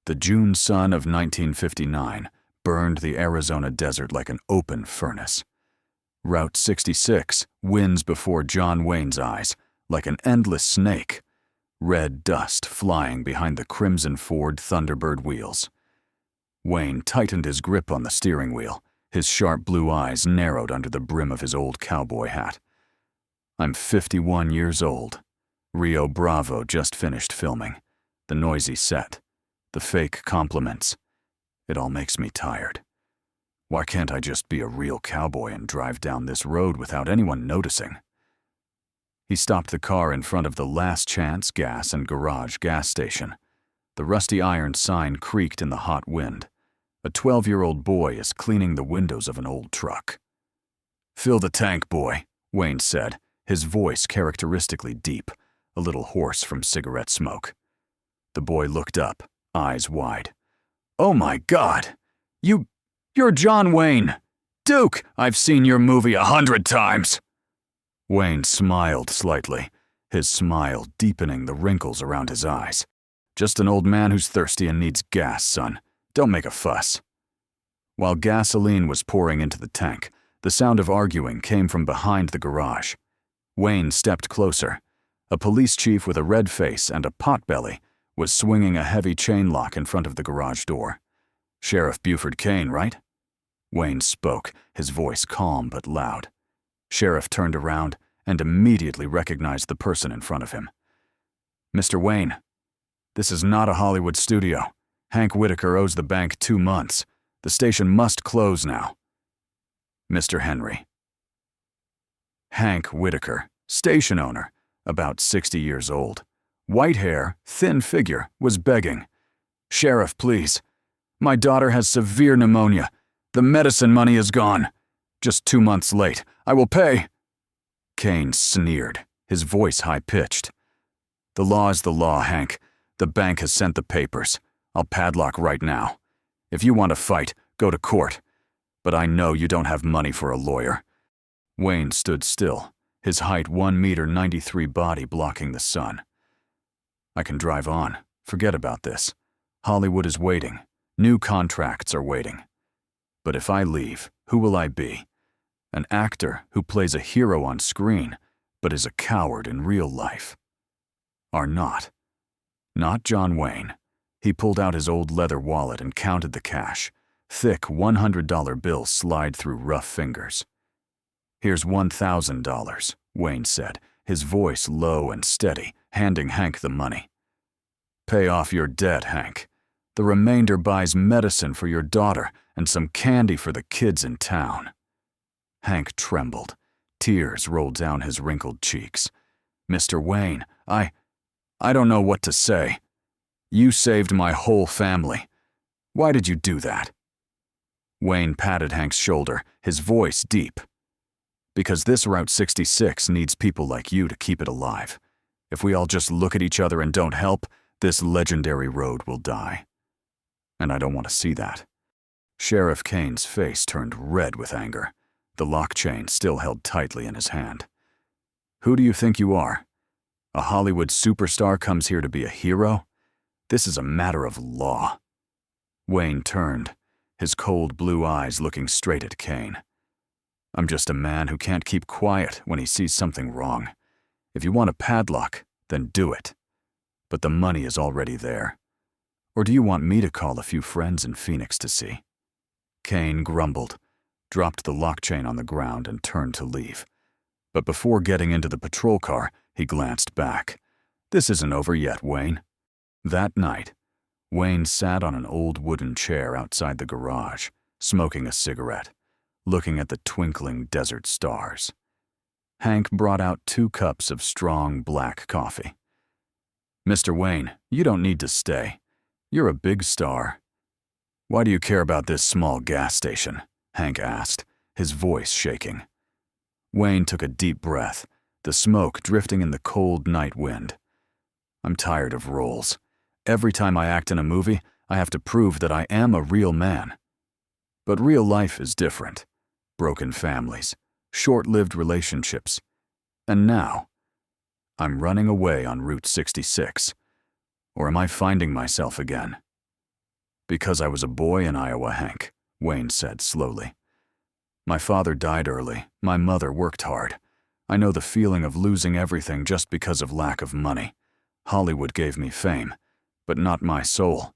The June sun of 1959 burned the Arizona desert like an open furnace. Route 66 wins before John Wayne's eyes like an endless snake, red dust flying behind the crimson Ford Thunderbird wheels. Wayne tightened his grip on the steering wheel, his sharp blue eyes narrowed under the brim of his old cowboy hat. I'm 51 years old. Rio Bravo just finished filming. The noisy set, the fake compliments. It all makes me tired. Why can't I just be a real cowboy and drive down this road without anyone noticing? He stopped the car in front of the Last Chance Gas and Garage gas station. The rusty iron sign creaked in the hot wind. A 12-year-old boy is cleaning the windows of an old truck. "Fill the tank, boy," Wayne said, his voice characteristically deep, a little hoarse from cigarette smoke. The boy looked up, eyes wide. "Oh my God! You're John Wayne! Duke, I've seen your movie 100 times!" Wayne smiled slightly, his smile deepening the wrinkles around his eyes. "Just an old man who's thirsty and needs gas, son. Don't make a fuss." While gasoline was pouring into the tank, the sound of arguing came from behind the garage. Wayne stepped closer. A police chief with a red face and a potbelly was swinging a heavy chain lock in front of the garage door. "Sheriff Buford Kane, right?" Wayne spoke, his voice calm but loud. Sheriff turned around and immediately recognized the person in front of him. "Mr. Wayne, this is not a Hollywood studio. Hank Whitaker owes the bank 2 months. The station must close now." Mr. Henry. Hank Whitaker, station owner, about 60 years old. White hair, thin figure, was begging. "Sheriff, please. My daughter has severe pneumonia. The medicine money is gone. Just 2 months late. I will pay." Kane sneered, his voice high-pitched. "The law is the law, Hank. The bank has sent the papers. I'll padlock right now. If you want to fight, go to court. But I know you don't have money for a lawyer." Wayne stood still, his height 1.93 meters body blocking the sun. "I can drive on. Forget about this. Hollywood is waiting. New contracts are waiting. But if I leave, who will I be? An actor who plays a hero on screen, but is a coward in real life. Or not. Not John Wayne." He pulled out his old leather wallet and counted the cash. Thick $100 bills slide through rough fingers. "Here's $1,000, Wayne said, his voice low and steady, handing Hank the money. "Pay off your debt, Hank. The remainder buys medicine for your daughter and some candy for the kids in town." Hank trembled. Tears rolled down his wrinkled cheeks. "Mr. Wayne, I don't know what to say. You saved my whole family. Why did you do that?" Wayne patted Hank's shoulder, his voice deep. "Because this Route 66 needs people like you to keep it alive. If we all just look at each other and don't help, this legendary road will die. And I don't want to see that." Sheriff Kane's face turned red with anger, the lock chain still held tightly in his hand. "Who do you think you are? A Hollywood superstar comes here to be a hero? This is a matter of law." Wayne turned, his cold blue eyes looking straight at Kane. "I'm just a man who can't keep quiet when he sees something wrong. If you want a padlock, then do it. But the money is already there. Or do you want me to call a few friends in Phoenix to see?" Kane grumbled, dropped the lock chain on the ground and turned to leave. But before getting into the patrol car, he glanced back. "This isn't over yet, Wayne." That night, Wayne sat on an old wooden chair outside the garage, smoking a cigarette, looking at the twinkling desert stars. Hank brought out 2 cups of strong black coffee. "Mr. Wayne, you don't need to stay. You're a big star." "Why do you care about this small gas station?" Hank asked, his voice shaking. Wayne took a deep breath, the smoke drifting in the cold night wind. "I'm tired of roles. Every time I act in a movie, I have to prove that I am a real man. But real life is different. Broken families, short-lived relationships. And now, I'm running away on Route 66. Or am I finding myself again? Because I was a boy in Iowa, Hank, Wayne said slowly. My father died early. My mother worked hard. I know the feeling of losing everything just because of lack of money. Hollywood gave me fame, but not my soul.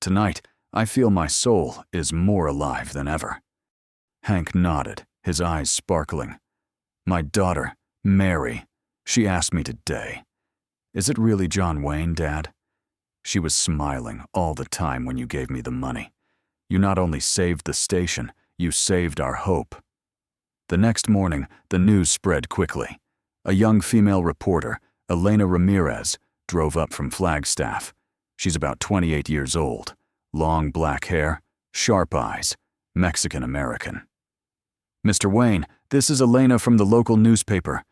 Tonight, I feel my soul is more alive than ever. Hank nodded, his eyes sparkling. My daughter, Mary, she asked me today, "Is it really John Wayne, Dad?" She was smiling all the time when you gave me the money. You not only saved the station, you saved our hope. The next morning, the news spread quickly. A young female reporter, Elena Ramirez, drove up from Flagstaff. She's about 28 years old, long black hair, sharp eyes, Mexican-American. "Mr. Wayne, this is Elena from the local newspaper.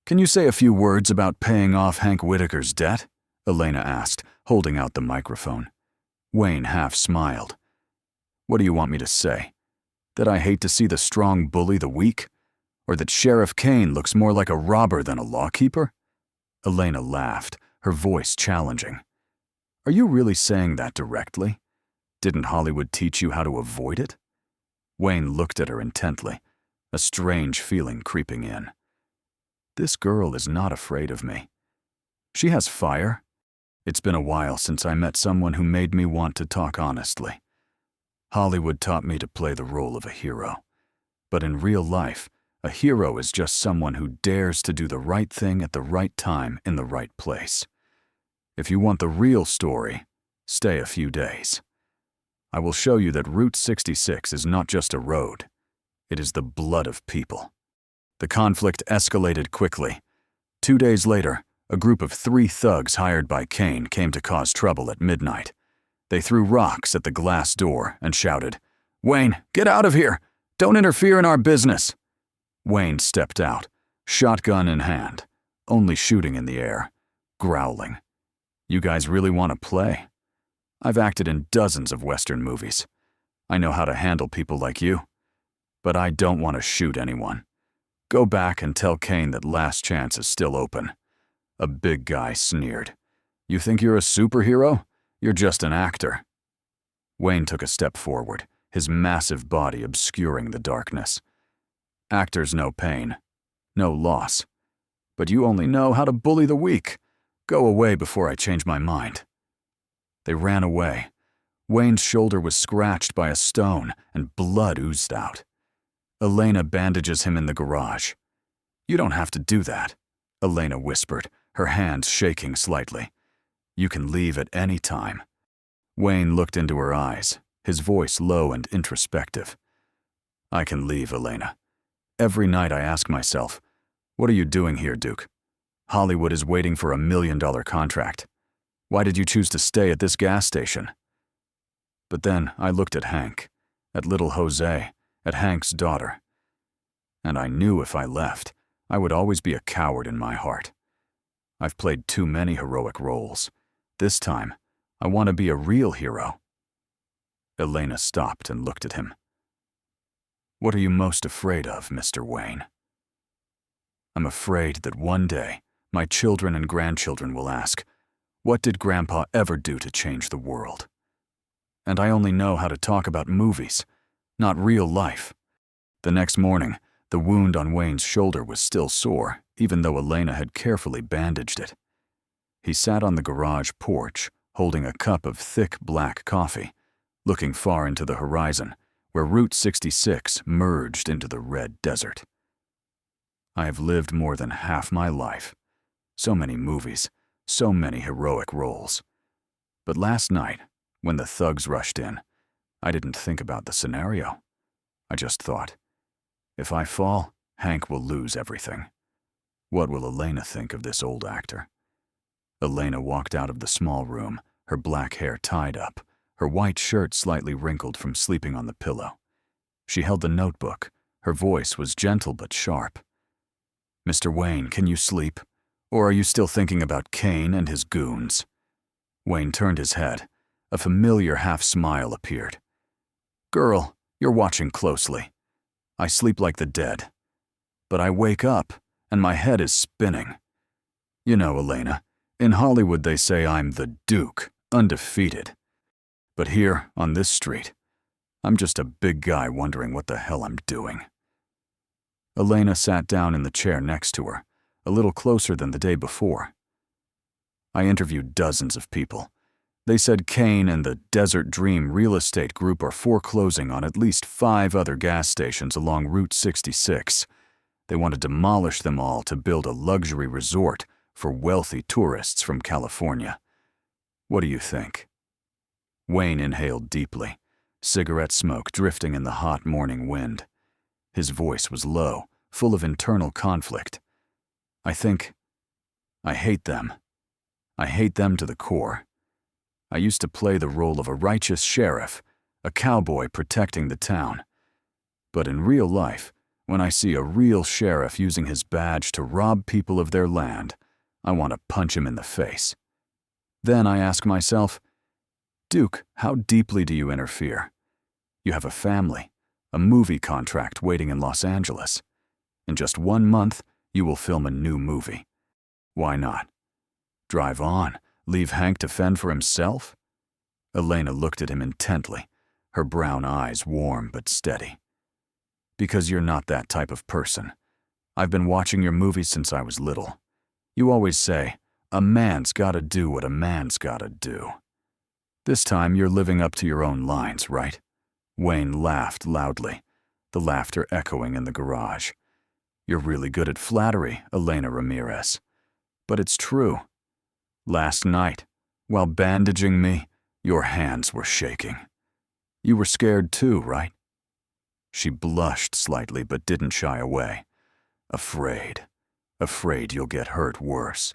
Can you say a few words about paying off Hank Whitaker's debt?" Elena asked, holding out the microphone. Wayne half smiled. "What do you want me to say? That I hate to see the strong bully the weak? Or that Sheriff Kane looks more like a robber than a lawkeeper?" Elena laughed, her voice challenging. "Are you really saying that directly? Didn't Hollywood teach you how to avoid it?" Wayne looked at her intently, a strange feeling creeping in. This girl is not afraid of me. She has fire. It's been a while since I met someone who made me want to talk honestly. Hollywood taught me to play the role of a hero. But in real life, a hero is just someone who dares to do the right thing at the right time in the right place. If you want the real story, stay a few days. I will show you that Route 66 is not just a road. It is the blood of people. The conflict escalated quickly. 2 days later, a group of 3 thugs hired by Kane came to cause trouble at midnight. They threw rocks at the glass door and shouted, "Wayne, get out of here! Don't interfere in our business!" Wayne stepped out, shotgun in hand, only shooting in the air, growling. "You guys really want to play? I've acted in dozens of Western movies. I know how to handle people like you. But I don't want to shoot anyone. Go back and tell Kane that Last Chance is still open." A big guy sneered. "You think you're a superhero? You're just an actor." Wayne took a step forward, his massive body obscuring the darkness. "Actors know pain, no loss. But you only know how to bully the weak. Go away before I change my mind." They ran away. Wayne's shoulder was scratched by a stone and blood oozed out. Elena bandages him in the garage. "You don't have to do that," Elena whispered, her hands shaking slightly. "You can leave at any time." Wayne looked into her eyes, his voice low and introspective. "I can leave, Elena. Every night I ask myself, what are you doing here, Duke? Hollywood is waiting for $1 million contract. Why did you choose to stay at this gas station?" But then I looked at Hank, at little Jose, at Hank's daughter. And I knew if I left, I would always be a coward in my heart. I've played too many heroic roles. This time, I want to be a real hero. Elena stopped and looked at him. "What are you most afraid of, Mr. Wayne?" "I'm afraid that one day, my children and grandchildren will ask, 'What did Grandpa ever do to change the world?' And I only know how to talk about movies, not real life." The next morning, the wound on Wayne's shoulder was still sore, even though Elena had carefully bandaged it. He sat on the garage porch, holding a cup of thick black coffee, looking far into the horizon, where Route 66 merged into the red desert. I have lived more than half my life. So many movies, so many heroic roles. But last night, when the thugs rushed in, I didn't think about the scenario. I just thought, if I fall, Hank will lose everything. What will Elena think of this old actor? Elena walked out of the small room, her black hair tied up, her white shirt slightly wrinkled from sleeping on the pillow. She held the notebook. Her voice was gentle but sharp. "Mr. Wayne, can you sleep? Or are you still thinking about Kane and his goons?" Wayne turned his head. A familiar half-smile appeared. "Girl, you're watching closely. I sleep like the dead. But I wake up, and my head is spinning. You know, Elena, in Hollywood they say I'm the Duke, undefeated. But here, on this street, I'm just a big guy wondering what the hell I'm doing. Elena sat down in the chair next to her, a little closer than the day before. I interviewed dozens of people. They said Kane and the Desert Dream Real Estate Group are foreclosing on at least 5 other gas stations along Route 66. They want to demolish them all to build a luxury resort for wealthy tourists from California. What do you think? Wayne inhaled deeply, cigarette smoke drifting in the hot morning wind. His voice was low, full of internal conflict. I hate them. I hate them to the core. I used to play the role of a righteous sheriff, a cowboy protecting the town. But in real life, when I see a real sheriff using his badge to rob people of their land, I want to punch him in the face. Then I ask myself, Duke, how deeply do you interfere? You have a family, a movie contract waiting in Los Angeles. In just 1 month, you will film a new movie. Why not? Drive on. Leave Hank to fend for himself? Elena looked at him intently, her brown eyes warm but steady. Because you're not that type of person. I've been watching your movies since I was little. You always say, a man's gotta do what a man's gotta do. This time you're living up to your own lines, right? Wayne laughed loudly, the laughter echoing in the garage. You're really good at flattery, Elena Ramirez. But it's true. Last night, while bandaging me, your hands were shaking. You were scared too, right? She blushed slightly but didn't shy away. Afraid. Afraid you'll get hurt worse.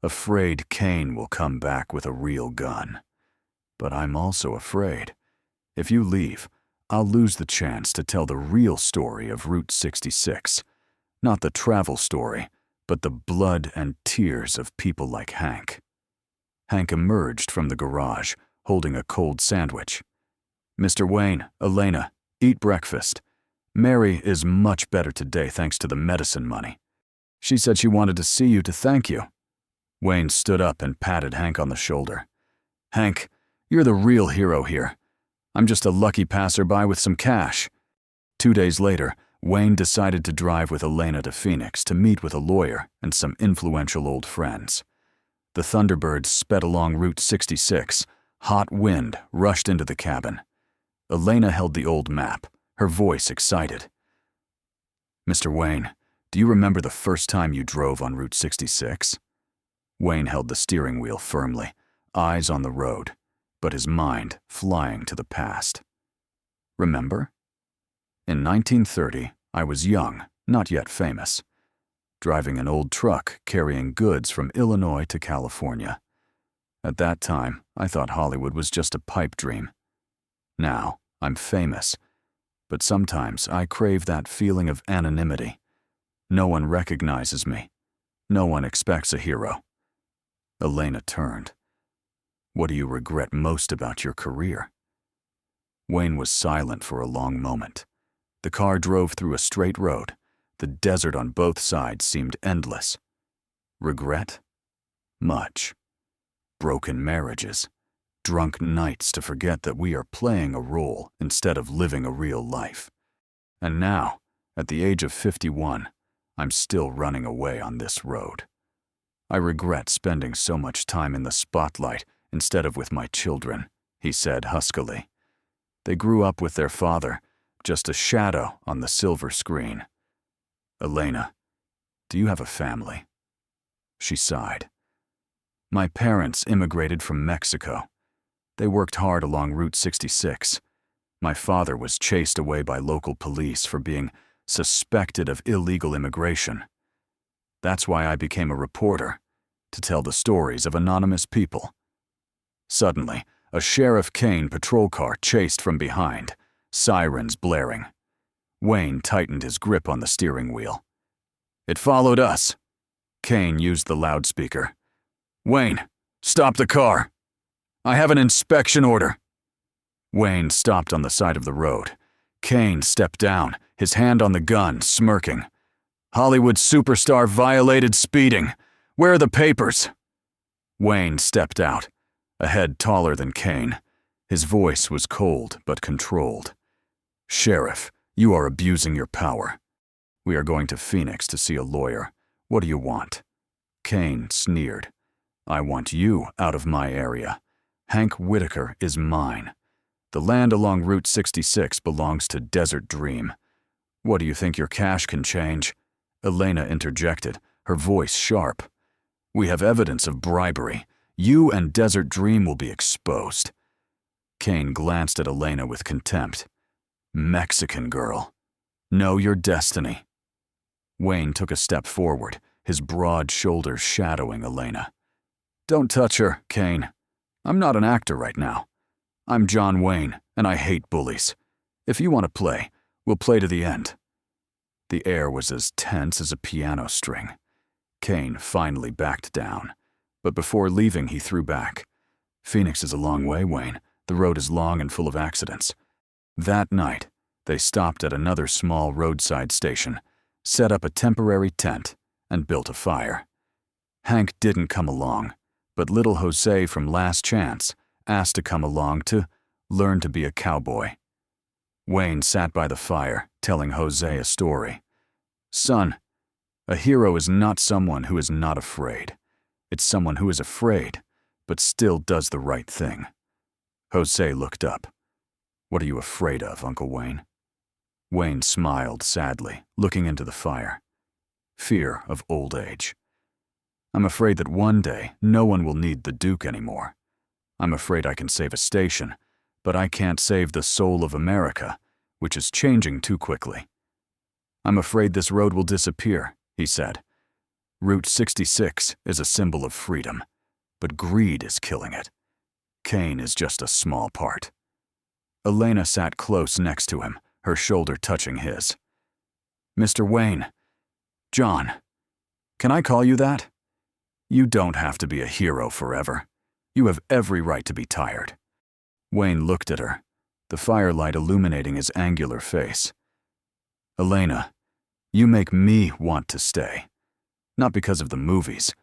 Afraid Kane will come back with a real gun. But I'm also afraid. If you leave, I'll lose the chance to tell the real story of Route 66. Not the travel story, but the blood and tears of people like Hank. Hank emerged from the garage, holding a cold sandwich. Mr. Wayne, Elena, eat breakfast. Mary is much better today thanks to the medicine money. She said she wanted to see you to thank you. Wayne stood up and patted Hank on the shoulder. Hank, you're the real hero here. I'm just a lucky passerby with some cash. 2 days later, Wayne decided to drive with Elena to Phoenix to meet with a lawyer and some influential old friends. The Thunderbirds sped along Route 66. Hot wind rushed into the cabin. Elena held the old map, her voice excited. Mr. Wayne, do you remember the first time you drove on Route 66? Wayne held the steering wheel firmly, eyes on the road, but his mind flying to the past. Remember? In 1930, I was young, not yet famous, driving an old truck carrying goods from Illinois to California. At that time, I thought Hollywood was just a pipe dream. Now, I'm famous, but sometimes I crave that feeling of anonymity. No one recognizes me. No one expects a hero. Elena turned. What do you regret most about your career? Wayne was silent for a long moment. The car drove through a straight road. The desert on both sides seemed endless. Regret? Much. Broken marriages. Drunk nights to forget that we are playing a role instead of living a real life. And now, at the age of 51, I'm still running away on this road. I regret spending so much time in the spotlight instead of with my children, he said huskily. They grew up with their father, just a shadow on the silver screen. Elena, do you have a family? She sighed. My parents immigrated from Mexico. They worked hard along Route 66. My father was chased away by local police for being suspected of illegal immigration. That's why I became a reporter, to tell the stories of anonymous people. Suddenly, a Sheriff Kane patrol car chased from behind, sirens blaring. Wayne tightened his grip on the steering wheel. It followed us. Kane used the loudspeaker. Wayne, stop the car. I have an inspection order. Wayne stopped on the side of the road. Kane stepped down, his hand on the gun, smirking. Hollywood superstar violated speeding. Where are the papers? Wayne stepped out, a head taller than Kane. His voice was cold but controlled. "Sheriff, you are abusing your power. We are going to Phoenix to see a lawyer. What do you want?" Kane sneered. "I want you out of my area. Hank Whitaker is mine. The land along Route 66 belongs to Desert Dream. What do you think your cash can change?" Elena interjected, her voice sharp. "We have evidence of bribery. You and Desert Dream will be exposed." Kane glanced at Elena with contempt. "Mexican girl. Know your destiny." Wayne took a step forward, his broad shoulders shadowing Elena. "Don't touch her, Kane. I'm not an actor right now. I'm John Wayne, and I hate bullies. If you want to play, we'll play to the end." The air was as tense as a piano string. Kane finally backed down, but before leaving he threw back. "Phoenix is a long way, Wayne. The road is long and full of accidents." That night, they stopped at another small roadside station, set up a temporary tent, and built a fire. Hank didn't come along, but little Jose from Last Chance asked to come along to learn to be a cowboy. Wayne sat by the fire, telling Jose a story. "Son, a hero is not someone who is not afraid. It's someone who is afraid, but still does the right thing." Jose looked up. "What are you afraid of, Uncle Wayne?" Wayne smiled sadly, looking into the fire. "Fear of old age. I'm afraid that one day no one will need the Duke anymore. I'm afraid I can save a station, but I can't save the soul of America, which is changing too quickly. I'm afraid this road will disappear," he said. "Route 66 is a symbol of freedom, but greed is killing it. Kane is just a small part." Elena sat close next to him, her shoulder touching his. "Mr. Wayne. John. Can I call you that? You don't have to be a hero forever. You have every right to be tired." Wayne looked at her, the firelight illuminating his angular face. "Elena, you make me want to stay. Not because of the movies,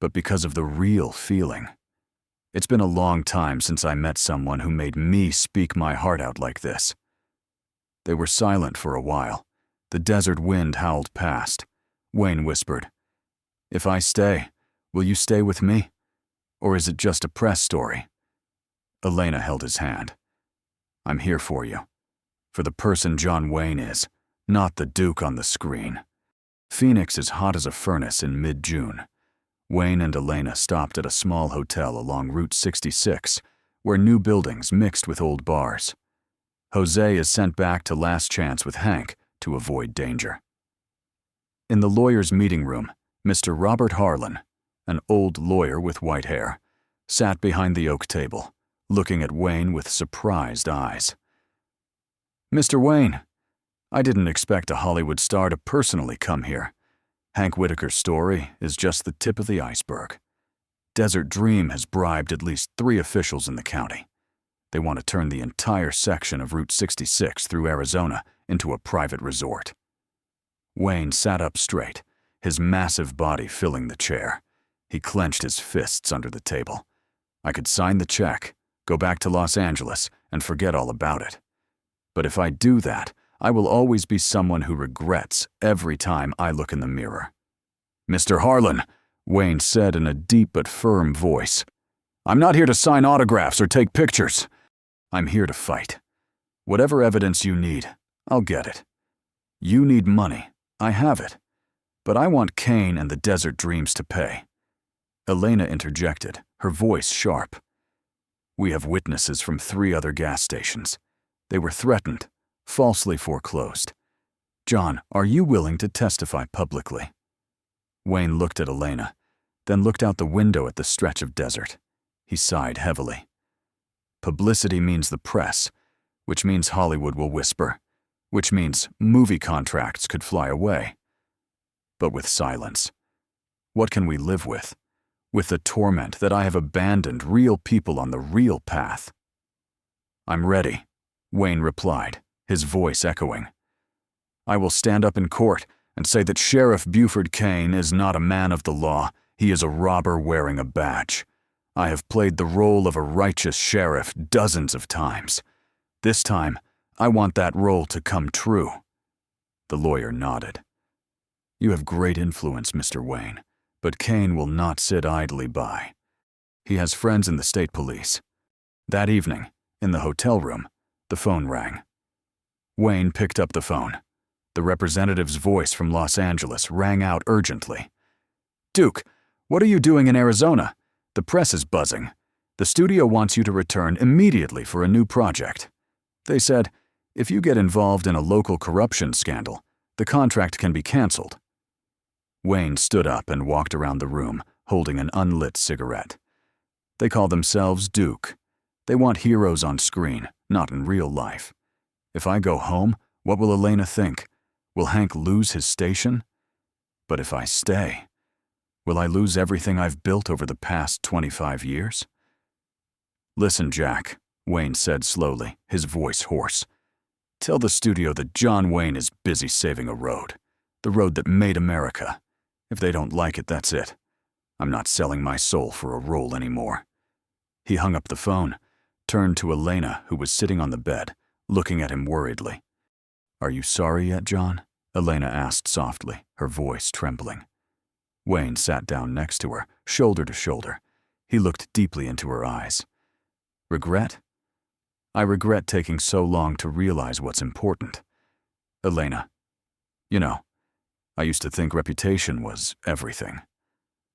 but because of the real feeling. It's been a long time since I met someone who made me speak my heart out like this." They were silent for a while. The desert wind howled past. Wayne whispered, "If I stay, will you stay with me? Or is it just a press story?" Elena held his hand. "I'm here for you. For the person John Wayne is, not the Duke on the screen." Phoenix is hot as a furnace in mid-June. Wayne and Elena stopped at a small hotel along Route 66, where new buildings mixed with old bars. Jose is sent back to Last Chance with Hank to avoid danger. In the lawyer's meeting room, Mr. Robert Harlan, an old lawyer with white hair, sat behind the oak table, looking at Wayne with surprised eyes. "Mr. Wayne, I didn't expect a Hollywood star to personally come here. Hank Whitaker's story is just the tip of the iceberg. Desert Dream has bribed at least 3 officials in the county. They want to turn the entire section of Route 66 through Arizona into a private resort." Wayne sat up straight, his massive body filling the chair. He clenched his fists under the table. "I could sign the check, go back to Los Angeles, and forget all about it. But if I do that, I will always be someone who regrets every time I look in the mirror." "Mr. Harlan," Wayne said in a deep but firm voice, "I'm not here to sign autographs or take pictures. I'm here to fight. Whatever evidence you need, I'll get it. You need money, I have it. But I want Kane and the Desert Dreams to pay." Elena interjected, her voice sharp. "We have witnesses from 3 other gas stations. They were threatened, falsely foreclosed. John, are you willing to testify publicly?" Wayne looked at Elena, then looked out the window at the stretch of desert. He sighed heavily. "Publicity means the press, which means Hollywood will whisper, which means movie contracts could fly away. But with silence, what can we live with? With the torment that I have abandoned real people on the real path." "I'm ready," Wayne replied, his voice echoing. "I will stand up in court and say that Sheriff Buford Kane is not a man of the law. He is a robber wearing a badge. I have played the role of a righteous sheriff dozens of times. This time, I want that role to come true." The lawyer nodded. "You have great influence, Mr. Wayne, but Kane will not sit idly by. He has friends in the state police." That evening, in the hotel room, the phone rang. Wayne picked up the phone. The representative's voice from Los Angeles rang out urgently. "Duke, what are you doing in Arizona? The press is buzzing. The studio wants you to return immediately for a new project. They said, if you get involved in a local corruption scandal, the contract can be canceled." Wayne stood up and walked around the room, holding an unlit cigarette. They call themselves Duke. They want heroes on screen, not in real life. If I go home, what will Elena think? Will Hank lose his station? But if I stay, will I lose everything I've built over the past 25 years? "Listen, Jack," Wayne said slowly, his voice hoarse. "Tell the studio that John Wayne is busy saving a road. The road that made America. If they don't like it, that's it. I'm not selling my soul for a role anymore." He hung up the phone, turned to Elena, who was sitting on the bed, looking at him worriedly. "Are you sorry yet, John?" Elena asked softly, her voice trembling. Wayne sat down next to her, shoulder to shoulder. He looked deeply into her eyes. "Regret? I regret taking so long to realize what's important. Elena, you know, I used to think reputation was everything.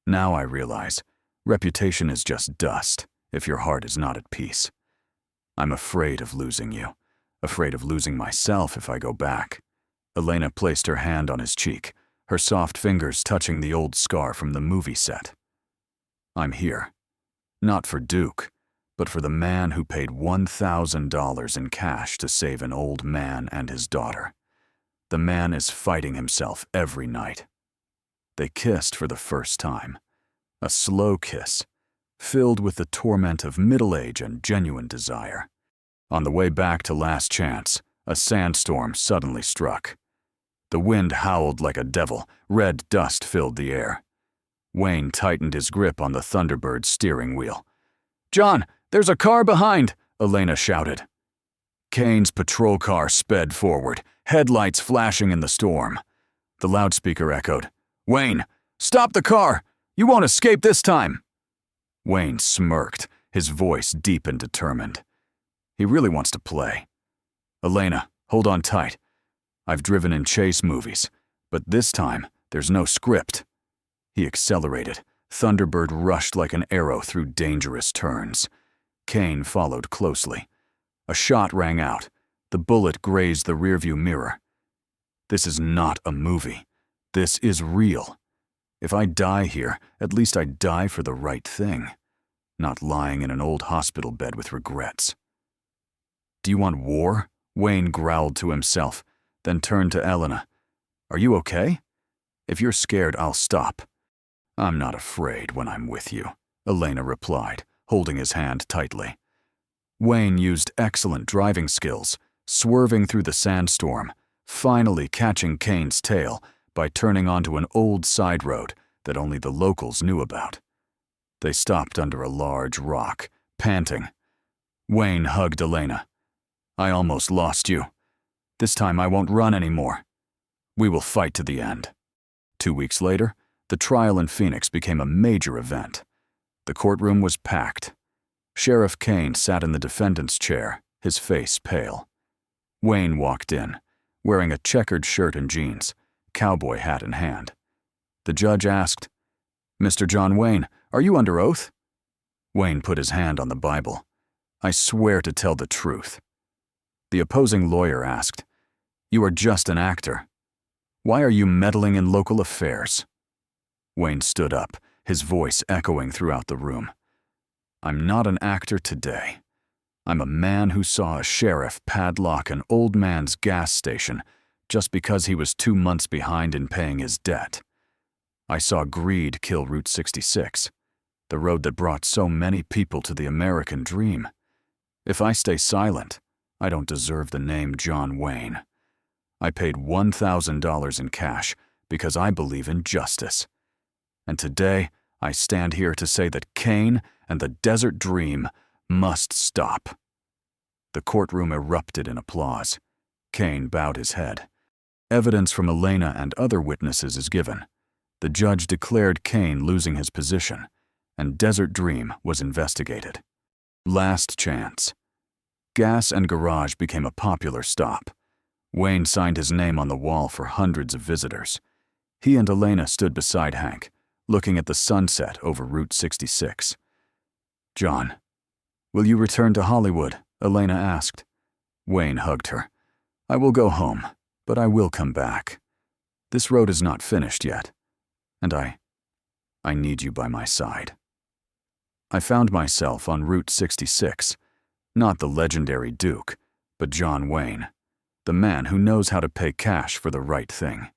Now I realize reputation is just dust if your heart is not at peace. I'm afraid of losing you, afraid of losing myself if I go back." Elena placed her hand on his cheek, her soft fingers touching the old scar from the movie set. "I'm here, not for Duke, but for the man who paid $1,000 in cash to save an old man and his daughter. The man is fighting himself every night." They kissed for the first time, a slow kiss, filled with the torment of middle age and genuine desire. On the way back to Last Chance, a sandstorm suddenly struck. The wind howled like a devil, red dust filled the air. Wayne tightened his grip on the Thunderbird's steering wheel. "John, there's a car behind!" Elena shouted. Kane's patrol car sped forward, headlights flashing in the storm. The loudspeaker echoed, "Wayne, stop the car! You won't escape this time!" Wayne smirked, his voice deep and determined. He really wants to play. "Elena, hold on tight. I've driven in chase movies, but this time there's no script." He accelerated. Thunderbird rushed like an arrow through dangerous turns. Kane followed closely. A shot rang out. The bullet grazed the rearview mirror. This is not a movie. This is real. If I die here, at least I die for the right thing, not lying in an old hospital bed with regrets. "Do you want war?" Wayne growled to himself, then turned to Elena. "Are you okay? If you're scared, I'll stop." "I'm not afraid when I'm with you," Elena replied, holding his hand tightly. Wayne used excellent driving skills, swerving through the sandstorm, finally catching Kane's tail by turning onto an old side road that only the locals knew about. They stopped under a large rock, panting. Wayne hugged Elena. "I almost lost you. This time I won't run anymore. We will fight to the end." 2 weeks later, the trial in Phoenix became a major event. The courtroom was packed. Sheriff Kane sat in the defendant's chair, his face pale. Wayne walked in, wearing a checkered shirt and jeans, cowboy hat in hand. The judge asked, "Mr. John Wayne, are you under oath?" Wayne put his hand on the Bible. "I swear to tell the truth." The opposing lawyer asked, "You are just an actor. Why are you meddling in local affairs?" Wayne stood up, his voice echoing throughout the room. "I'm not an actor today. I'm a man who saw a sheriff padlock an old man's gas station just because he was 2 months behind in paying his debt. I saw greed kill Route 66, the road that brought so many people to the American dream. If I stay silent, I don't deserve the name John Wayne. I paid $1,000 in cash because I believe in justice. And today, I stand here to say that Kane and the Desert Dream must stop." The courtroom erupted in applause. Kane bowed his head. Evidence from Elena and other witnesses is given. The judge declared Kane losing his position, and Desert Dream was investigated. Last chance. Gas and Garage became a popular stop. Wayne signed his name on the wall for hundreds of visitors. He and Elena stood beside Hank, looking at the sunset over Route 66. "John, will you return to Hollywood?" Elena asked. Wayne hugged her. "I will go home, but I will come back. This road is not finished yet, and I need you by my side." I found myself on Route 66, not the legendary Duke, but John Wayne, the man who knows how to pay cash for the right thing.